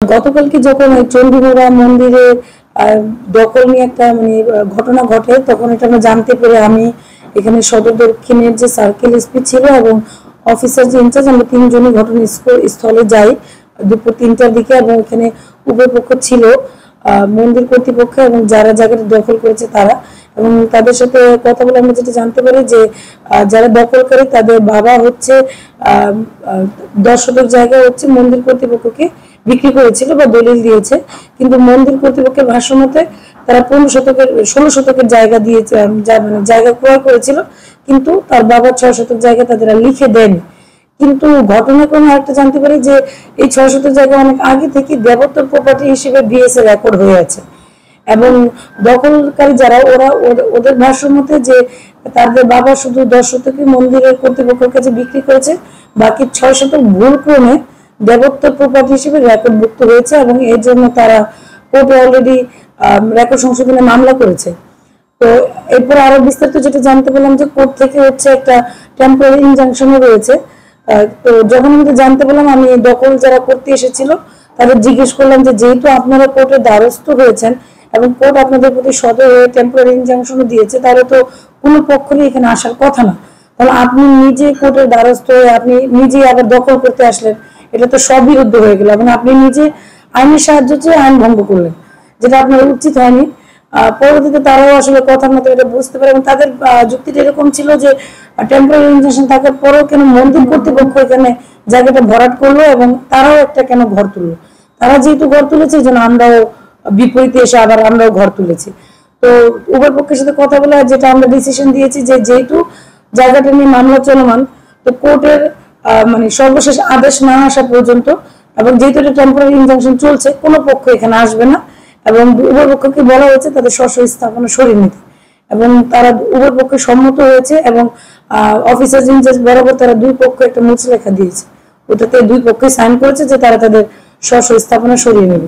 গতকালকে যখন ওই চণ্ডীমুড়া মন্দিরে দখল নিয়ে একটা ঘটনা ঘটে, তখন এটা আমরা জানতে পেরে আমি এখানে সদর দক্ষিণের যে সার্কেল এসপি ছিল এবং অফিসার যে ইনচার্জ, আমরা তিনজনই ঘটনাস্থলে যাই দুপুর 3টার দিকে। এবং এখানে উভয় পক্ষ ছিল, মন্দির কর্তৃপক্ষ এবং যারা জায়গাটা দখল করেছে তারা। এবং তাদের সাথে কথা বলে আমরা যেটা জানতে পারি যে যারা দখলকারী তাদের বাবা হচ্ছে 10 শতক জায়গা হচ্ছে মন্দির কর্তৃপক্ষকে বিক্রি করেছিল বা দলিল দিয়েছে, কিন্তু মন্দির কর্তৃপক্ষের ভাষ্য মতে তারা 16 শতকের জায়গা দিয়েছে, জায়গা ক্রয় করেছিল, কিন্তু তার বাবা 6 শতক জায়গা তাদের লিখে দেয়নি। কিন্তু ঘটনাক্রমে একটা জানতে পারি যে এই 6 শতক জায়গা অনেক আগে থেকে দেবোত্তর প্রপার্টি হিসেবে বিএস এর রেকর্ড হয়ে আছে। এবং দখলকারী যারা ওদের ভাষ্য মতে যে তাদের বাবা শুধু 10 শতকই মন্দিরের কর্তৃপক্ষের কাছে বিক্রি করেছে, বাকি 6 শতক ভুল ক্রমে দেবোত্তর প্রপার্টি হিসেবে রেকর্ডভুক্ত হয়েছে এবং এর জন্য তারা কোর্টে অলরেডি রেকর্ড সংশোধনে মামলা করেছে। তো এরপর আরো বিস্তারিত যেটা জানতে পেলাম যে কোর্ট থেকে হচ্ছে একটা টেম্পোরারি ইনজাংশনও রয়েছে। তো যখন আমি জানতে পেলাম, আমি দখল যারা করতে এসেছিল তাদের জিজ্ঞেস করলাম যে যেহেতু আপনারা কোর্টের দ্বারস্থ হয়েছেন এবং কোর্ট আপনাদের প্রতি সদয় হয়ে টেম্পোরারি ইনজাংশনও দিয়েছে, তাহলে তো কোনো পক্ষেরই এখানে আসার কথা না। তাহলে আপনি নিজে কোর্টের দ্বারস্থ হয়ে আপনি নিজেই আবার দখল করতে আসলেন, এটা তো সবিরুদ্ধ হয়ে গেল এবং আপনি নিজে আইনের সাহায্য চেয়ে আইন ভঙ্গ করলেন, যেটা আপনার উচিত হয়নি। পরবর্তীতে তারাও আসলে কথার মতো এটা বুঝতে পারে এবং তাদের যুক্তিটা এরকম ছিল যে টেম্পোরারি ইনজাংশন থাকার পরেও কেন মন্দির কর্তৃপক্ষ এখানে জায়গাটা ভরাট করলো এবং তারাও একটা কেন ঘর তুললো। তারা যেহেতু ঘর তুলেছে, এই জন্য আমরাও বিপরীতে এসে আবার আমরাও ঘর তুলেছি। তো উভয় পক্ষের সাথে কথা বলে যেটা আমরা ডিসিশন দিয়েছি যে যেহেতু জায়গাটা নিয়ে মামলা চলমান, তো কোর্টের সর্বশেষ আদেশ না আসা পর্যন্ত এবং যেহেতু এটা টেম্পোরারি ইনজাংশন চলছে, কোনো পক্ষ এখানে আসবে না এবং উভয় পক্ষকে বলা হয়েছে তাদের স্ব স্থাপনা সরিয়ে নিতে। এবং তারা উভয় পক্ষে সম্মত হয়েছে এবং অফিসার ইনচার্জ বরাবর তারা দুই পক্ষ একটা মুচলেখা দিয়েছে, ওটাতে দুই পক্ষে সাইন করেছে যে তারা তাদের স্ব স্থাপনা সরিয়ে নেবে।